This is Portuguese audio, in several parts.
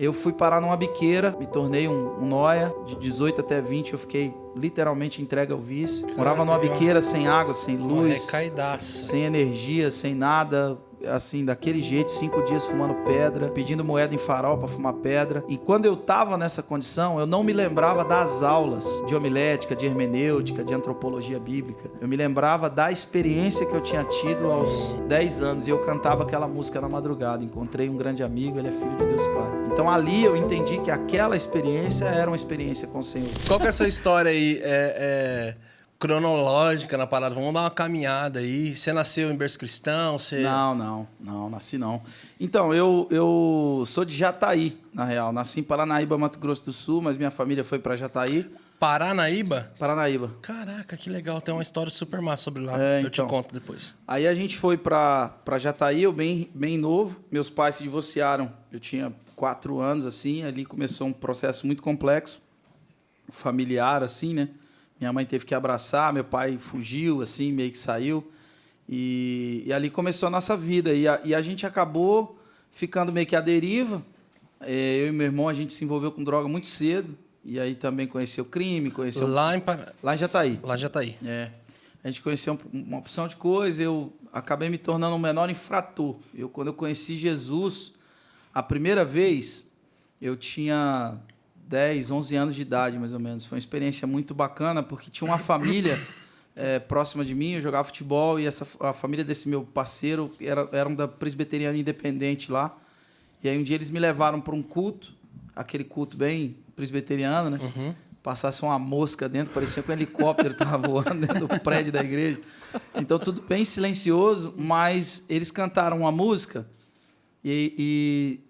eu fui parar numa biqueira, me tornei um nóia. De 18 até 20 eu fiquei literalmente entregue ao vício. Morava numa biqueira sem água, sem luz, sem energia, sem nada. Assim, daquele jeito, 5 dias fumando pedra, pedindo moeda em farol para fumar pedra. E quando eu tava nessa condição, eu não me lembrava das aulas de homilética, de hermenêutica, de antropologia bíblica. Eu me lembrava da experiência que eu tinha tido aos 10 anos. E eu cantava aquela música na madrugada. Encontrei um grande amigo, ele é filho de Deus Pai. Então ali eu entendi que aquela experiência era uma experiência com o Senhor. Qual que é a sua história aí? Cronológica na parada, vamos dar uma caminhada aí. Você nasceu em berço cristão? Não, nasci não. Então, eu sou de Jataí, na real. Nasci em Paranaíba, Mato Grosso do Sul, mas minha família foi para Jataí. Paranaíba? Paranaíba. Caraca, que legal. Tem uma história super massa sobre lá. Eu te conto depois. Aí a gente foi para Jataí, eu bem novo. Meus pais se divorciaram. Eu tinha 4 anos, assim. Ali começou um processo muito complexo, familiar, assim, né? Minha mãe teve que abraçar, meu pai fugiu, assim, meio que saiu. E ali começou a nossa vida. E a gente acabou ficando meio que à deriva. Eu e meu irmão, a gente se envolveu com droga muito cedo. E aí também conheceu crime, conheceu... Lá em Jataí. Lá em Jataí. A gente conheceu uma opção de coisa. Eu acabei me tornando um menor infrator. Quando eu conheci Jesus, a primeira vez, eu tinha 10, 11 anos de idade, mais ou menos. Foi uma experiência muito bacana, porque tinha uma família próxima de mim, eu jogava futebol, e a família desse meu parceiro era da Presbiteriana Independente lá. E aí um dia eles me levaram para um culto, aquele culto bem presbiteriano, né? Uhum. Passasse uma mosca dentro, parecia que um helicóptero estava voando dentro do prédio da igreja. Então, tudo bem silencioso, mas eles cantaram uma música e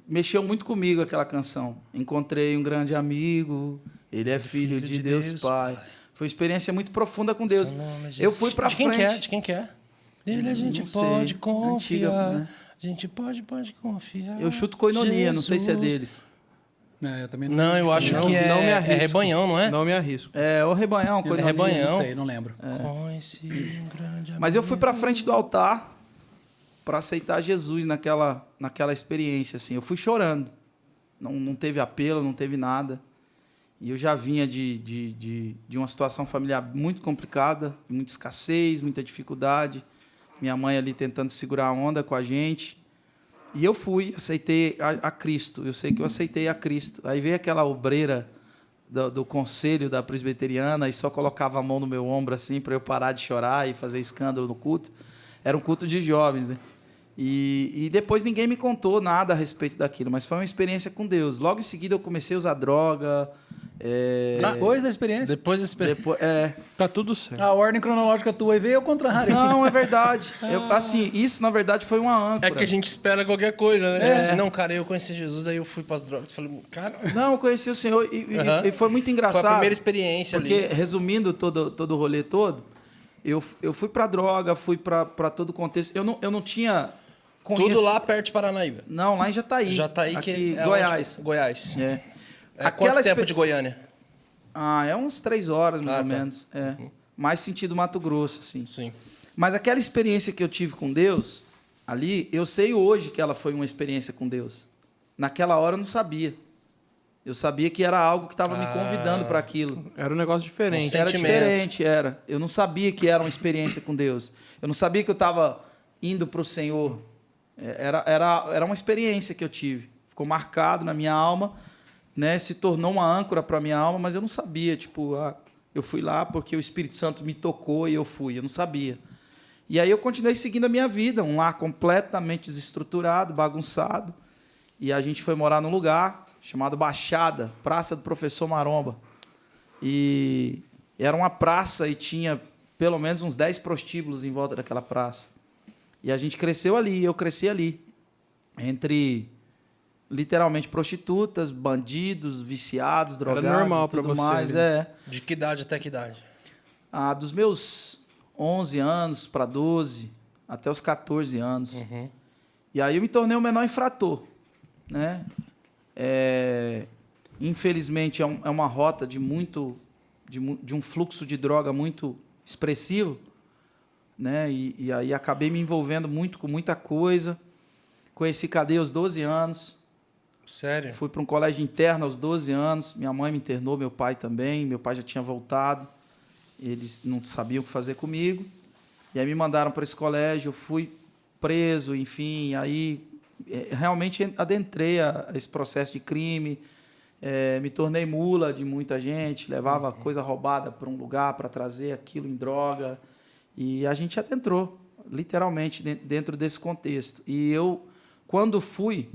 mexeu muito comigo aquela canção. Encontrei um grande amigo, ele é filho de Deus Pai. Foi uma experiência muito profunda com Deus. Eu fui para frente. De quem que é? Dele a gente pode confiar. Antiga, né? A gente pode confiar. Eu chuto Koinonia, não sei se é deles. Eu também não, eu acho que é Rebanhão, não é? Não me arrisco. O Rebanhão, Koinonia. Rebanhão. Não sei, não lembro. Mas eu fui para frente do altar para aceitar Jesus naquela experiência, assim. Eu fui chorando. Não teve apelo, não teve nada. E eu já vinha de uma situação familiar muito complicada, muita escassez, muita dificuldade. Minha mãe ali tentando segurar a onda com a gente. E eu aceitei a Cristo. Eu sei que eu aceitei a Cristo. Aí veio aquela obreira do conselho da presbiteriana e só colocava a mão no meu ombro assim para eu parar de chorar e fazer escândalo no culto. Era um culto de jovens, né? E depois ninguém me contou nada a respeito daquilo, mas foi uma experiência com Deus. Logo em seguida eu comecei a usar droga. Depois da experiência? Tá tudo certo. A ordem cronológica tua veio ao contrário. Não, é verdade. Isso, na verdade, foi uma âncora. É que a gente espera qualquer coisa, né? Tipo assim, não, cara, eu conheci Jesus, daí eu fui para as drogas. Falei, cara... Não, eu conheci o Senhor e foi muito engraçado. Foi a primeira experiência ali. Porque, resumindo todo o rolê todo, eu fui para droga, fui para todo o contexto. Eu não tinha... Tudo lá perto de Paranaíba? Não, lá em Jataí. Jataí, que é Goiás. Onde? Goiás. Quanto tempo de Goiânia? É uns 3 horas, mais ou menos. Mais sentido Mato Grosso, assim. Sim. Mas aquela experiência que eu tive com Deus, ali, eu sei hoje que ela foi uma experiência com Deus. Naquela hora eu não sabia. Eu sabia que era algo que estava me convidando para aquilo. Era um negócio diferente. Era diferente, era. Eu não sabia que era uma experiência com Deus. Eu não sabia que eu estava indo para o Senhor. Era uma experiência que eu tive. Ficou marcado na minha alma, né? Se tornou uma âncora para a minha alma, mas eu não sabia. Eu fui lá porque o Espírito Santo me tocou e eu fui. Eu não sabia. E aí eu continuei seguindo a minha vida. Um lar completamente desestruturado, bagunçado. E a gente foi morar num lugar chamado Baixada, Praça do Professor Maromba. E era uma praça e tinha pelo menos uns 10 prostíbulos em volta daquela praça. E a gente cresceu ali, eu cresci ali, entre, literalmente, prostitutas, bandidos, viciados, drogados, era normal para você mais. De que idade até que idade? Dos meus 11 anos para 12, até os 14 anos. Uhum. E aí eu me tornei um menor infrator, né? Infelizmente, é uma rota de um fluxo de droga muito expressivo, né? E aí acabei me envolvendo muito com muita coisa. Conheci cadeia aos 12 anos. Sério? Fui para um colégio interno aos 12 anos. Minha mãe me internou, meu pai também. Meu pai já tinha voltado. Eles não sabiam o que fazer comigo. E aí me mandaram para esse colégio. Eu fui preso, enfim. Aí realmente adentrei a esse processo de crime. Me tornei mula de muita gente. Levava coisa roubada para um lugar para trazer aquilo em droga. E a gente adentrou, literalmente, dentro desse contexto. E eu, quando fui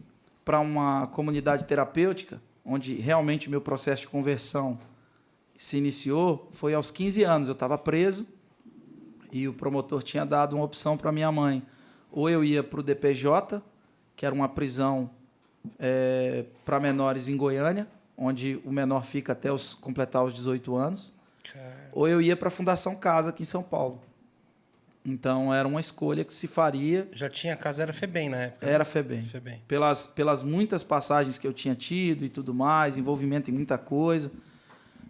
para uma comunidade terapêutica, onde realmente o meu processo de conversão se iniciou, foi aos 15 anos. Eu estava preso e o promotor tinha dado uma opção para minha mãe. Ou eu ia para o DPJ, que era uma prisão para menores em Goiânia, onde o menor fica até completar os 18 anos, ou eu ia para a Fundação Casa, aqui em São Paulo. Então, era uma escolha que se faria. Já tinha casa, era FEBEM na época? Era FEBEM. Pelas muitas passagens que eu tinha tido e tudo mais, envolvimento em muita coisa,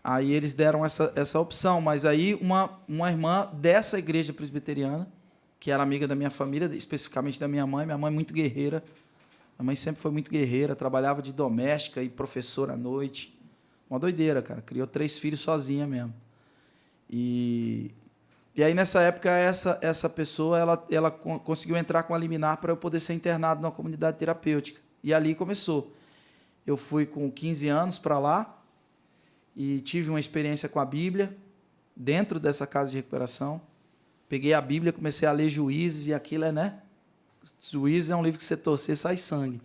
aí eles deram essa opção. Mas aí uma irmã dessa igreja presbiteriana, que era amiga da minha família, especificamente da minha mãe muito guerreira. A mãe sempre foi muito guerreira, trabalhava de doméstica e professora à noite. Uma doideira, cara. Criou 3 filhos sozinha mesmo. E aí, nessa época, essa pessoa ela conseguiu entrar com a liminar para eu poder ser internado numa comunidade terapêutica. E ali começou. Eu fui com 15 anos para lá e tive uma experiência com a Bíblia dentro dessa casa de recuperação. Peguei a Bíblia, comecei a ler Juízes e aquilo né? Juízes é um livro que você torcer, sai sangue.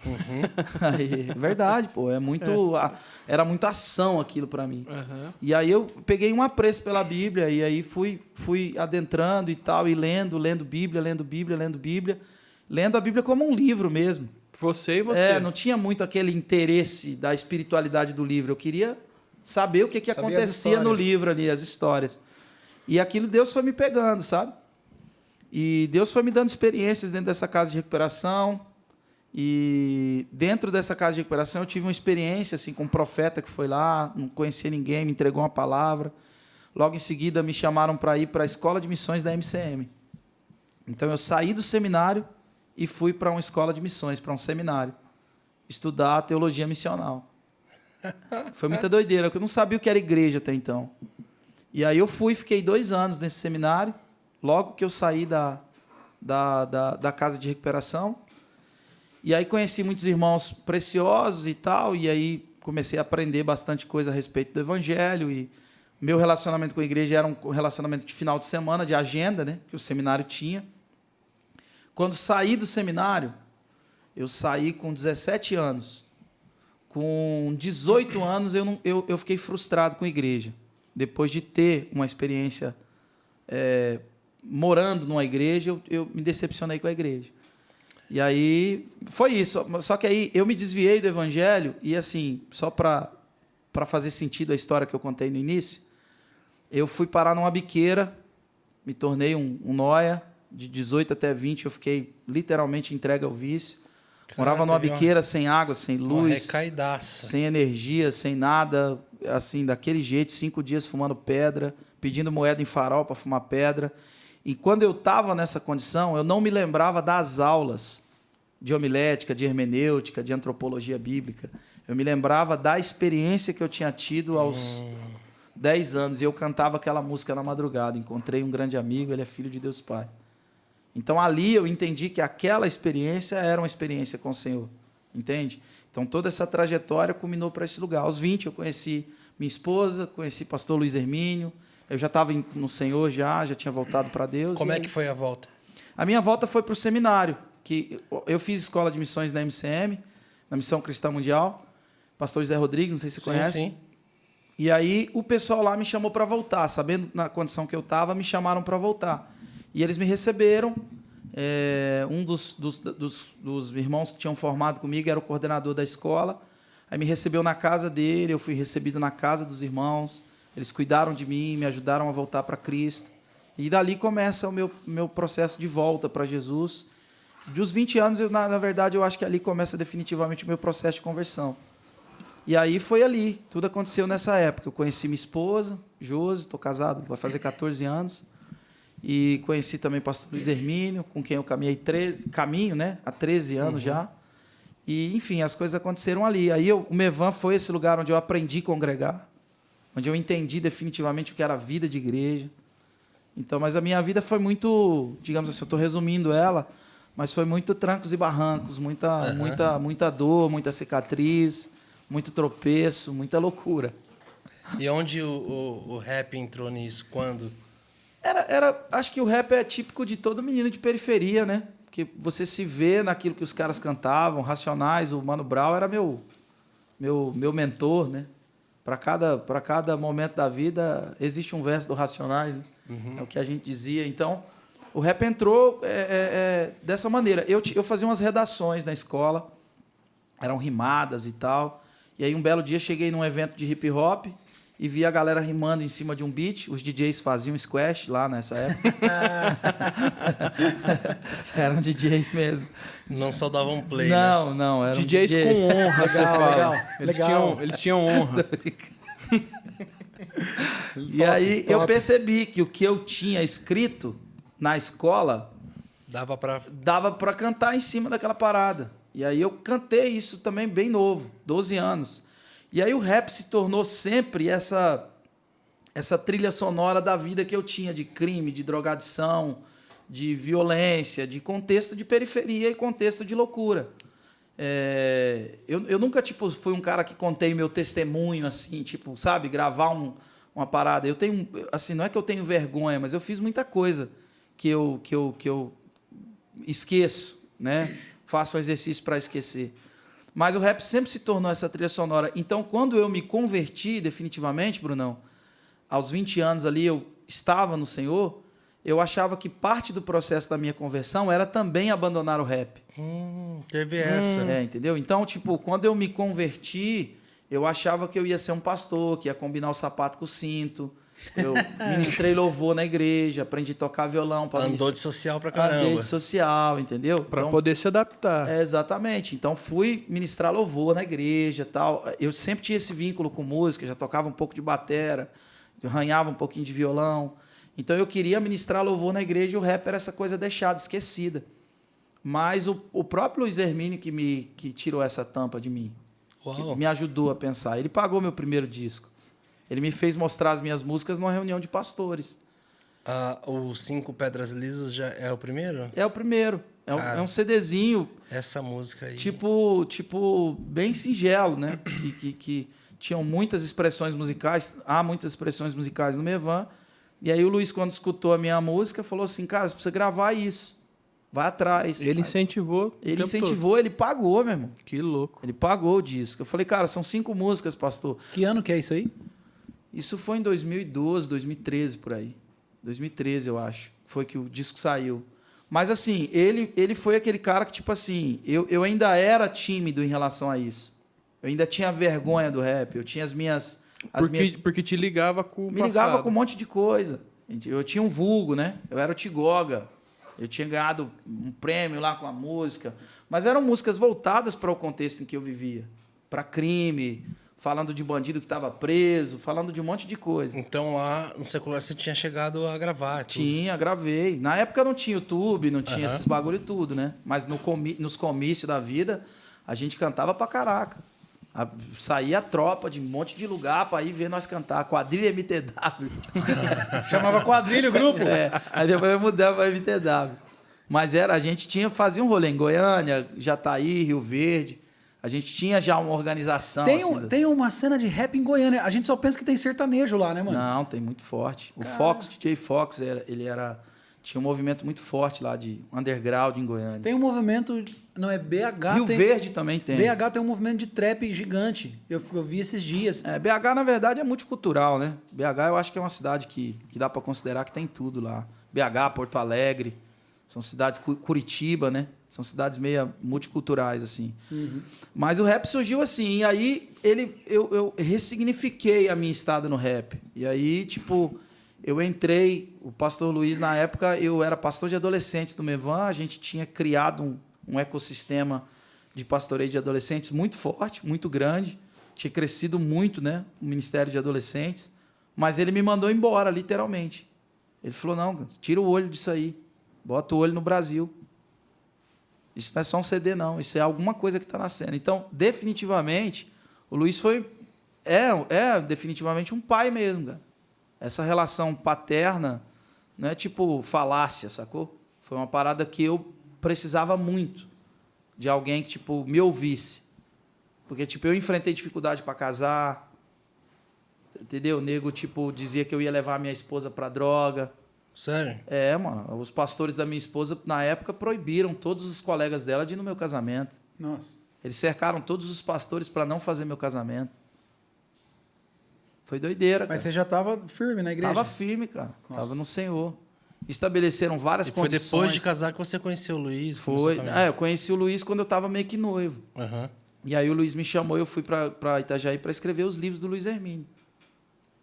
Aí, verdade, pô. Era muita ação aquilo para mim. E aí eu peguei um apreço pela Bíblia e aí fui adentrando e tal, e lendo Bíblia. Lendo a Bíblia como um livro mesmo. Você e você. Não tinha muito aquele interesse da espiritualidade do livro. Eu queria saber o que acontecia no livro ali, as histórias. E aquilo Deus foi me pegando, sabe? E Deus foi me dando experiências dentro dessa casa de recuperação. E dentro dessa casa de recuperação eu tive uma experiência assim, com um profeta que foi lá, não conhecia ninguém, me entregou uma palavra. Logo em seguida me chamaram para ir para a escola de missões da MCM. Então eu saí do seminário e fui para uma escola de missões, para um seminário, estudar teologia missional. Foi muita doideira, porque eu não sabia o que era igreja até então. E aí eu fiquei 2 anos nesse seminário. Logo que eu saí da casa de recuperação. E aí conheci muitos irmãos preciosos e tal, e aí comecei a aprender bastante coisa a respeito do Evangelho. E meu relacionamento com a igreja era um relacionamento de final de semana, de agenda, né, que o seminário tinha. Quando saí do seminário, eu saí com 17 anos. Com 18 anos, eu fiquei frustrado com a igreja, depois de ter uma experiência morando numa igreja, eu me decepcionei com a igreja. E aí, foi isso. Só que aí eu me desviei do Evangelho e, assim, só para fazer sentido a história que eu contei no início, eu fui parar numa biqueira, me tornei um nóia, de 18 até 20, eu fiquei literalmente entregue ao vício. Morava numa biqueira sem água, sem luz, sem energia, sem nada, assim, daquele jeito, 5 dias fumando pedra, pedindo moeda em farol para fumar pedra. E quando eu estava nessa condição, eu não me lembrava das aulas de homilética, de hermenêutica, de antropologia bíblica. Eu me lembrava da experiência que eu tinha tido aos 10 anos. E eu cantava aquela música na madrugada. Encontrei um grande amigo, ele é filho de Deus Pai. Então, ali eu entendi que aquela experiência era uma experiência com o Senhor. Entende? Então, toda essa trajetória culminou para esse lugar. Aos 20, eu conheci minha esposa, conheci o pastor Luiz Hermínio. Eu já estava no Senhor, já tinha voltado para Deus. Como é que foi a volta? A minha volta foi para o seminário, que eu fiz escola de missões na MCM, na Missão Cristã Mundial. Pastor José Rodrigues, não sei se você conhece. Sim. E aí o pessoal lá me chamou para voltar, sabendo na condição que eu estava, me chamaram para voltar. E eles me receberam. Um dos irmãos que tinham formado comigo era o coordenador da escola. Aí me recebeu na casa dele, eu fui recebido na casa dos irmãos. Eles cuidaram de mim, me ajudaram a voltar para Cristo. E dali começa o meu processo de volta para Jesus. Dos 20 anos, na verdade, eu acho que ali começa definitivamente o meu processo de conversão. E aí foi ali, tudo aconteceu nessa época. Eu conheci minha esposa, Josi, estou casado, vai fazer 14 anos. E conheci também o pastor Luiz Hermínio, com quem eu caminho, né, há 13 anos já. E, enfim, as coisas aconteceram ali. Aí o Mevan foi esse lugar onde eu aprendi a congregar, onde eu entendi definitivamente o que era a vida de igreja. Então, mas a minha vida foi muito, digamos assim, eu estou resumindo ela, mas foi muito trancos e barrancos, muita dor, muita cicatriz, muito tropeço, muita loucura. E onde o rap entrou nisso? Quando? Acho que o rap é típico de todo menino de periferia, né? Porque você se vê naquilo que os caras cantavam, Racionais, o Mano Brown era meu mentor, né? Para cada momento da vida existe um verso do Racionais, né? É o que a gente dizia. Então, o rap entrou dessa maneira. Eu fazia umas redações na escola, eram rimadas e tal. E aí, um belo dia, cheguei num evento de hip hop e vi a galera rimando em cima de um beat. Os DJs faziam squash lá nessa época. Eram DJs mesmo. Não só davam play, não, né? Não. Eram DJs DJ. com honra, você fala. Legal. Eles tinham honra. E aí eu percebi que o que eu tinha escrito na escola dava para cantar em cima daquela parada. E aí eu cantei isso também bem novo, 12 anos. E aí o rap se tornou sempre essa trilha sonora da vida que eu tinha, de crime, de drogadição, de violência, de contexto de periferia e contexto de loucura. Eu nunca fui um cara que contei meu testemunho, assim, sabe, gravar uma parada. Eu tenho, assim, não é que eu tenho vergonha, mas eu fiz muita coisa que eu esqueço, né? Faço um exercício para esquecer. Mas o rap sempre se tornou essa trilha sonora. Então, quando eu me converti definitivamente, Brunão, aos 20 anos ali eu estava no Senhor, eu achava que parte do processo da minha conversão era também abandonar o rap. Teve essa. Entendeu? Então, quando eu me converti, eu achava que eu ia ser um pastor, que ia combinar o sapato com o cinto. Eu ministrei louvor na igreja, aprendi a tocar violão. Andou de social pra caramba. Andei de social, entendeu? Para poder se adaptar. Exatamente. Então, fui ministrar louvor na igreja tal. Eu sempre tinha esse vínculo com música, já tocava um pouco de batera, arranhava um pouquinho de violão. Então, eu queria ministrar louvor na igreja e o rap era essa coisa deixada, esquecida. Mas o próprio Luiz Hermínio que tirou essa tampa de mim, que me ajudou a pensar. Ele pagou meu primeiro disco. Ele me fez mostrar as minhas músicas numa reunião de pastores. O 5 Pedras Lisas já é o primeiro? É o primeiro. É um CDzinho. Essa música aí. Bem singelo, né? que tinham muitas expressões musicais. Há muitas expressões musicais no Mevan. E aí o Luiz, quando escutou a minha música, falou assim, cara, você precisa gravar isso. Vai atrás. Ele incentivou. Ele incentivou, ele pagou, meu irmão. Que louco. Ele pagou o disco. Eu falei, cara, são 5 músicas, pastor. Que ano que é isso aí? Isso foi em 2012, 2013, por aí. 2013, eu acho. Foi que o disco saiu. Mas, assim, ele foi aquele cara que, eu ainda era tímido em relação a isso. Eu ainda tinha vergonha do rap. Eu tinha Porque te ligava com o Me ligava com um monte de coisa. Eu tinha um vulgo, né? Eu era o Tigoga. Eu tinha ganhado um prêmio lá com a música. Mas eram músicas voltadas para o contexto em que eu vivia. Para crime, falando de bandido que estava preso, falando de um monte de coisa. Então, lá no secular, você tinha chegado a gravar tudo. Tinha, gravei. Na época não tinha YouTube, não tinha esses bagulho tudo, né? Mas nos comícios da vida, a gente cantava pra caraca. Saía a tropa de um monte de lugar para ir ver nós cantar. Quadrilha MTW. Chamava quadrilha o grupo? Aí depois eu mudava para MTW. Mas a gente fazia um rolê em Goiânia, Jataí, Rio Verde. A gente tinha já uma organização. Tem uma cena de rap em Goiânia. A gente só pensa que tem sertanejo lá, né, mano? Não, tem muito forte. O Fox, DJ Fox, tinha um movimento muito forte lá de underground em Goiânia. Tem um movimento, não é BH? Rio Verde também tem. BH tem um movimento de trap gigante. Eu vi esses dias. BH, na verdade, é multicultural, né? BH eu acho que é uma cidade que dá para considerar que tem tudo lá. BH, Porto Alegre, são cidades, Curitiba, né? São cidades meio multiculturais, assim. Uhum. Mas o rap surgiu assim, e aí eu ressignifiquei a minha estada no rap. E aí, eu entrei, o pastor Luiz, na época, eu era pastor de adolescentes do Mevan, a gente tinha criado um ecossistema de pastoreio de adolescentes muito forte, muito grande, tinha crescido muito, né, o Ministério de Adolescentes, mas ele me mandou embora, literalmente. Ele falou, não, tira o olho disso aí, bota o olho no Brasil. Isso não é só um CD, não. Isso é alguma coisa que está nascendo. Então, definitivamente, o Luiz é definitivamente um pai mesmo, cara. Essa relação paterna não é tipo falácia, sacou? Foi uma parada que eu precisava muito de alguém que tipo me ouvisse. Porque tipo eu enfrentei dificuldade para casar, entendeu? O nego tipo dizia que eu ia levar a minha esposa para droga. Sério? Mano, os pastores da minha esposa na época proibiram todos os colegas dela de ir no meu casamento. Nossa. Eles cercaram todos os pastores para não fazer meu casamento. Foi doideira, Mas cara. você já estava firme na igreja? Tava firme, cara. Nossa. Tava no Senhor. Estabeleceram várias E foi condições. depois de casar que você conheceu o Luiz? Foi. Eu conheci o Luiz quando eu tava meio que noivo. Uhum. E aí o Luiz me chamou, eu fui para Itajaí para escrever os livros do Luiz Hermínio.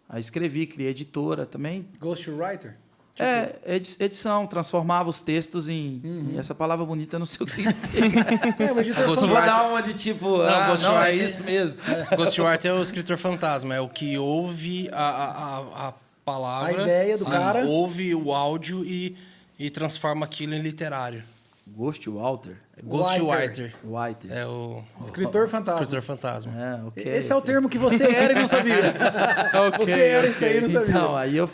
Aí escrevi, criei editora também. Ghostwriter? Edição, transformava os textos em essa palavra bonita, eu não sei o que significa. O editor Ghostwriter. Vou dar uma de tipo, não, é isso mesmo. Ghostwriter é o escritor fantasma, é o que ouve a palavra, A ideia do cara. ouve o áudio e transforma aquilo em literário. Ghostwriter. Ghostwriter. White. É o Escritor fantasma. escritor fantasma. Ok. Esse é o termo que você era e não sabia. Você era isso aí e não sabia. Então, aí eu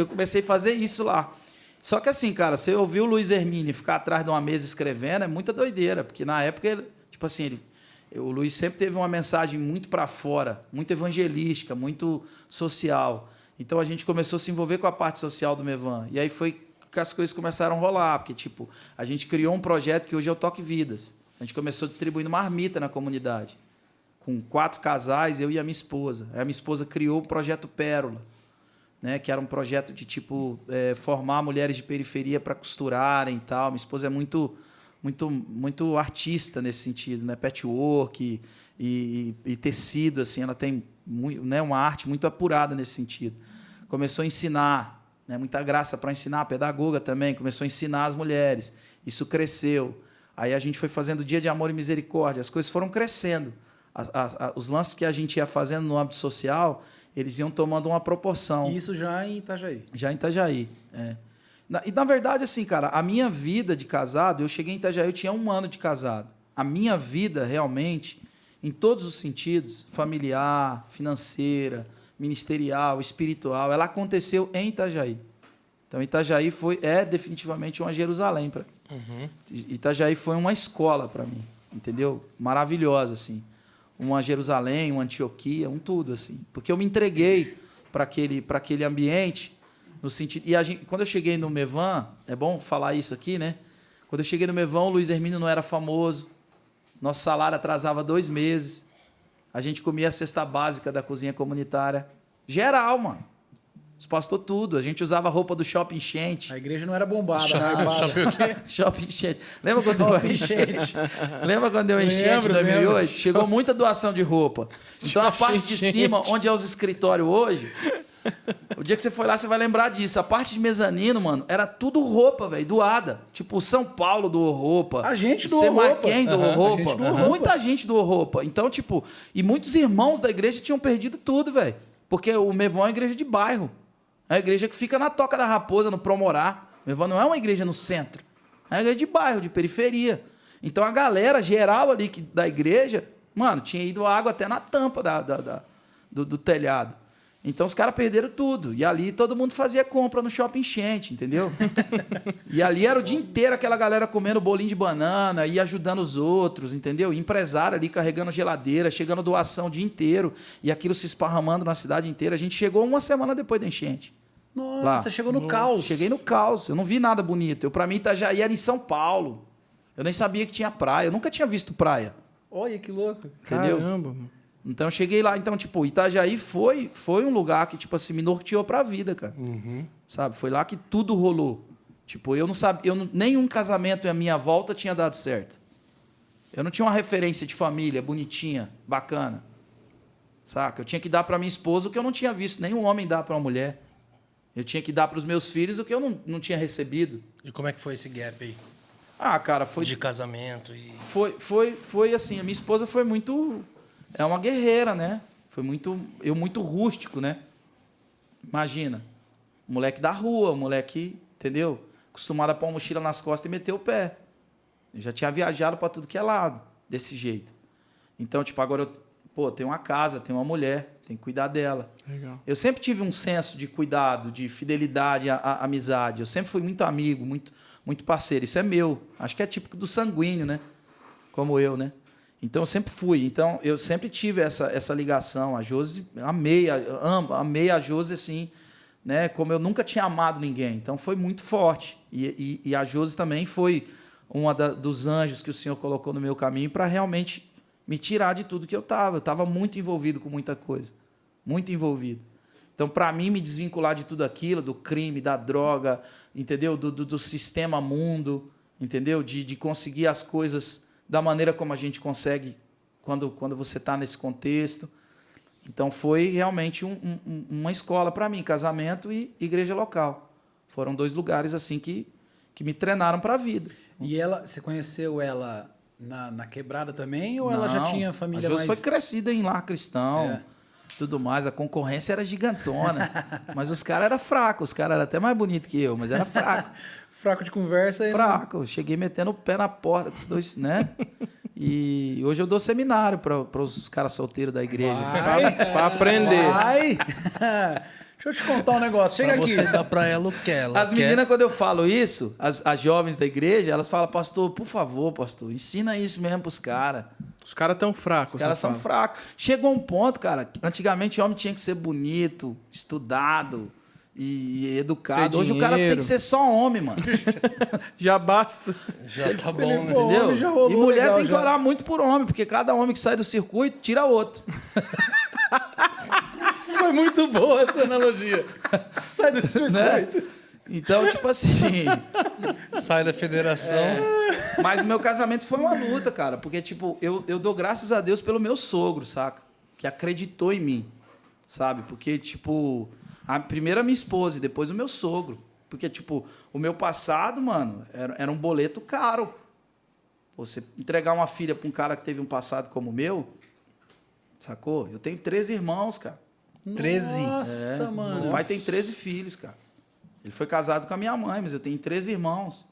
comecei a fazer isso lá. Só que assim, cara, você ouvir o Luiz Hermínio ficar atrás de uma mesa escrevendo é muita doideira, porque na época, o Luiz sempre teve uma mensagem muito para fora, muito evangelística, muito social. Então a gente começou a se envolver com a parte social do Mevan. E aí foi que as coisas começaram a rolar, porque tipo, a gente criou um projeto que hoje é o Toque Vidas. A gente começou distribuindo marmita na comunidade, com 4 casais, eu e a minha esposa. Aí a minha esposa criou o projeto Pérola, né, que era um projeto de tipo formar mulheres de periferia para costurarem e tal. Minha esposa é muito artista nesse sentido, né, patchwork e tecido, assim, ela tem uma arte muito apurada nesse sentido. Começou a ensinar, né, muita graça para ensinar, pedagoga também, começou a ensinar as mulheres. Isso cresceu. Aí a gente foi fazendo Dia de Amor e Misericórdia, as coisas foram crescendo. Os lances que a gente ia fazendo no âmbito social, eles iam tomando uma proporção. Isso já em Itajaí? Já em Itajaí, E, na verdade, assim, cara, a minha vida de casado, eu cheguei em Itajaí, eu tinha 1 ano de casado. A minha vida, realmente, em todos os sentidos, familiar, financeira, ministerial, espiritual, ela aconteceu em Itajaí. Então, Itajaí é definitivamente uma Jerusalém para mim. Uhum. Itajaí foi uma escola para mim, entendeu? Maravilhosa, assim. Uma Jerusalém, uma Antioquia, um tudo, assim. Porque eu me entreguei para aquele ambiente, no sentido... E quando eu cheguei no Mevan, é bom falar isso aqui, né? Quando eu cheguei no Mevan, o Luiz Hermínio não era famoso, nosso salário atrasava 2 meses, a gente comia a cesta básica da cozinha comunitária. Geral, mano. Os pastores tudo. A gente usava a roupa do Shopping Enchente. A igreja não era bombada. Shopping o quê? Shopping Enchente. Lembra quando deu enchente? Lembra quando deu enchente em 2008? Chegou muita doação de roupa. Então, a parte de cima, onde é os escritórios hoje, o dia que você for lá, você vai lembrar disso. A parte de mezanino, mano, era tudo roupa, velho, doada. Tipo, o São Paulo doou roupa. A gente doou roupa. roupa. Quem doou roupa. Gente doou roupa. Muita gente doou roupa. Então, tipo, e muitos irmãos da igreja tinham perdido tudo, velho. Porque o Mevan é uma igreja de bairro. É uma igreja que fica na Toca da Raposa, no Promorá. O Mevan não é uma igreja no centro. É uma igreja de bairro, de periferia. Então, a galera geral ali da igreja, mano, tinha ido água até na tampa do telhado. Então, os caras perderam tudo. E ali todo mundo fazia compra no Shopping Enchente, entendeu? E ali era o dia inteiro aquela galera comendo bolinho de banana e ajudando os outros, entendeu? E empresário ali carregando geladeira, chegando doação o dia inteiro. E aquilo se esparramando na cidade inteira. A gente chegou 1 semana depois da enchente. Nossa, lá. você chegou no caos. Cheguei no caos. Eu não vi nada bonito. Para mim, Itajaí era em São Paulo. Eu nem sabia que tinha praia. Eu nunca tinha visto praia. Olha, que louco. Entendeu? Caramba. Então, eu cheguei lá. Então, tipo, Itajaí foi um lugar que, tipo assim, me norteou pra vida, cara. Uhum. Sabe? Foi lá que tudo rolou. Tipo, eu não sabia... nenhum casamento à minha volta tinha dado certo. Eu não tinha uma referência de família bonitinha, bacana. Saca? Eu tinha que dar pra minha esposa o que eu não tinha visto nenhum homem dar pra uma mulher. Eu tinha que dar pros meus filhos o que eu não tinha recebido. E como é que foi esse gap aí? Ah, cara, foi... De casamento e... Foi assim, a minha esposa foi muito... É uma guerreira, né? Foi muito rústico, né? Imagina, moleque da rua, moleque, entendeu? Acostumado a pôr uma mochila nas costas e meter o pé. Eu já tinha viajado para tudo que é lado, desse jeito. Então, tipo, agora eu tenho uma casa, tenho uma mulher, tenho que cuidar dela. Legal. Eu sempre tive um senso de cuidado, de fidelidade à amizade. Eu sempre fui muito amigo, muito parceiro. Isso é meu. Acho que é típico do sanguíneo, né? Como eu, né? Então, eu sempre fui. Então, eu sempre tive essa ligação. A Josi, amei a Josi, assim, né? Como eu nunca tinha amado ninguém. Então, foi muito forte. E a Josi também foi dos anjos que o Senhor colocou no meu caminho para realmente me tirar de tudo que eu estava. Eu estava muito envolvido com muita coisa. Muito envolvido. Então, para mim, me desvincular de tudo aquilo, do crime, da droga, entendeu? Do sistema mundo, entendeu? De conseguir as coisas da maneira como a gente consegue quando você está nesse contexto. Então, foi realmente uma escola para mim, casamento e igreja local. Foram 2 lugares assim que me treinaram para a vida. E você conheceu ela na quebrada também, ou ela já Não, tinha família a Josi mais... foi crescida em lar cristão, tudo mais. A concorrência era gigantona. Mas os caras eram fracos. Os caras eram até mais bonitos que eu, mas era fraco. Fraco de conversa. Fraco. Eu cheguei metendo o pé na porta com os 2, né? E hoje eu dou seminário para os caras solteiros da igreja. Para aprender. Vai! Deixa eu te contar um negócio. Chega Pra aqui. você dar pra ela o que ela As meninas, quando eu falo isso, as jovens da igreja, elas falam, pastor, por favor, pastor, ensina isso mesmo pros caras. Os caras tão fracos. Os caras são fracos. Chegou um ponto, cara, antigamente o homem tinha que ser bonito, estudado e educado. Ter Hoje o cara tem que ser só homem, mano. Já basta. Já tá bom, ele né? for Entendeu? homem, já rolou E mulher legal, tem que já. orar muito por homem, porque cada homem que sai do circuito tira outro. Foi muito boa essa analogia. Sai do circuito. Né? Então, tipo assim. Sai da federação. Mas o meu casamento foi uma luta, cara. Porque, tipo, eu dou graças a Deus pelo meu sogro, saca? Que acreditou em mim, sabe? Porque, tipo, primeiro a minha esposa e depois o meu sogro. Porque, tipo, o meu passado, mano, era um boleto caro. Você entregar uma filha para um cara que teve um passado como o meu, sacou? Eu tenho 13 irmãos, cara. 13. Nossa, mano. Meu pai tem 13 filhos, cara. Ele foi casado com a minha mãe, mas eu tenho 13 irmãos.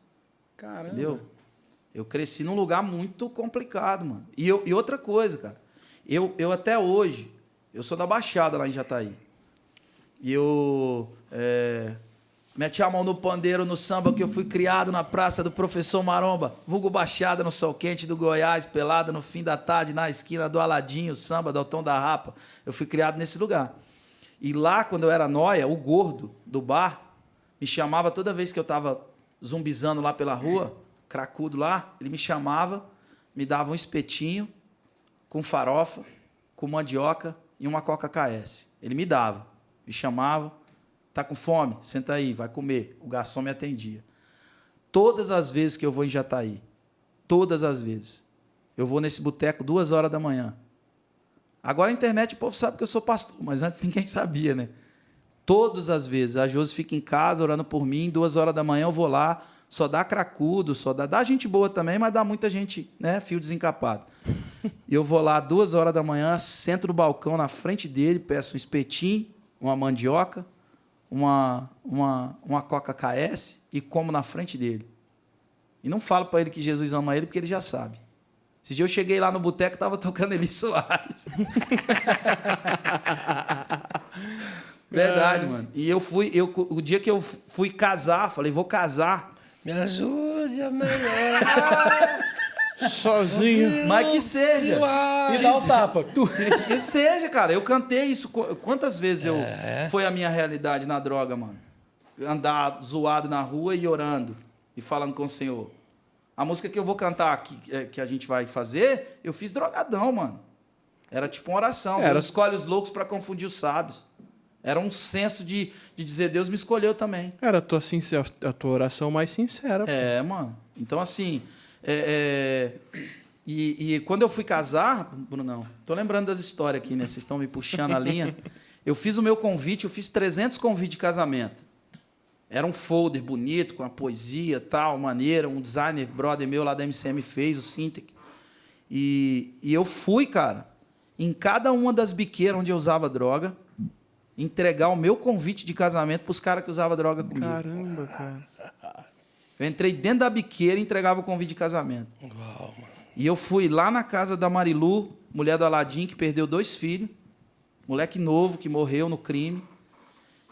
Caramba. Entendeu? Eu cresci num lugar muito complicado, mano. E outra coisa, cara. Eu até hoje, eu sou da Baixada lá em Jataí. E eu meti a mão no pandeiro no samba que eu fui criado na praça do Professor Maromba, vulgo Baixada no sol quente do Goiás, pelada no fim da tarde na esquina do Aladinho, samba do Altão da Rapa. Eu fui criado nesse lugar. E lá, quando eu era nóia, o gordo do bar me chamava toda vez que eu estava zumbizando lá pela rua, cracudo lá, ele me chamava, me dava um espetinho com farofa, com mandioca e uma Coca KS. Ele me dava, me chamava, tá com fome? Senta aí, vai comer. O garçom me atendia. Todas as vezes que eu vou em Jataí, todas as vezes, eu vou nesse boteco 2 horas da manhã. Agora a internet o povo sabe que eu sou pastor, mas antes ninguém sabia, né? Todas as vezes. A Josi fica em casa orando por mim, 2 horas da manhã eu vou lá, só dá cracudo, só dá gente boa também, mas dá muita gente, né, fio desencapado. E eu vou lá 2 horas da manhã, sento no balcão na frente dele, peço um espetinho, uma mandioca, uma Coca KS e como na frente dele. E não falo para ele que Jesus ama ele, porque ele já sabe. Esse dia eu cheguei lá no boteco e estava tocando Eli Soares. Verdade, mano. E o dia que eu fui casar, falei, vou casar. Me ajude a melhorar. Sozinho. Mas que seja. E dá o tapa. Que seja, cara. Eu cantei isso. Quantas vezes foi a minha realidade na droga, mano? Andar zoado na rua e orando. E falando com o Senhor. A música que eu vou cantar aqui, que a gente vai fazer, eu fiz drogadão, mano. Era tipo uma oração. Deus escolhe os loucos para confundir os sábios. Era um senso de dizer, Deus me escolheu também. Era a tua oração mais sincera. Mano. Então, assim... E quando eu fui casar, Brunão, tô lembrando das histórias aqui, né? Vocês estão me puxando a linha. Eu fiz o meu convite, eu fiz 300 convites de casamento. Era um folder bonito, com a poesia, tal, maneira. Um designer brother meu lá da MCM fez, o Sintec. E eu fui, cara, em cada uma das biqueiras onde eu usava droga, entregar o meu convite de casamento para os caras que usavam droga comigo. Caramba, cara. Eu entrei dentro da biqueira e entregava o convite de casamento. Uau, mano. E eu fui lá na casa da Marilu, mulher do Aladim, que perdeu 2 filhos. Moleque novo, que morreu no crime.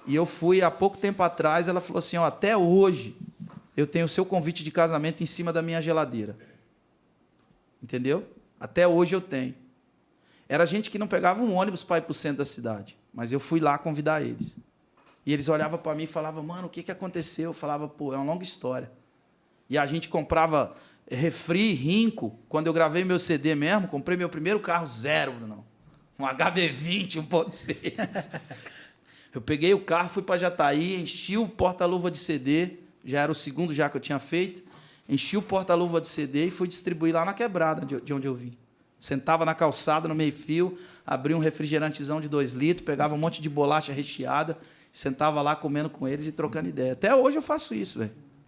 E eu fui, há pouco tempo atrás, ela falou assim, ó, até hoje eu tenho o seu convite de casamento em cima da minha geladeira. Entendeu? Até hoje eu tenho. Era gente que não pegava um ônibus para ir para o centro da cidade. Mas eu fui lá convidar eles. E eles olhavam para mim e falavam, mano, o que aconteceu? Eu falava, pô, é uma longa história. E a gente comprava refri, Rinco. Quando eu gravei meu CD mesmo, comprei meu primeiro carro zero, Bruno. Um HB20 1.6. Eu peguei o carro, fui para Jataí, enchi o porta-luva de CD, já era o segundo já que eu tinha feito, enchi o porta-luva de CD e fui distribuir lá na quebrada de onde eu vim. Sentava na calçada, no meio-fio, abria um refrigerantezão de 2 litros, pegava um monte de bolacha recheada, sentava lá comendo com eles e trocando ideia. Até hoje eu faço isso, velho.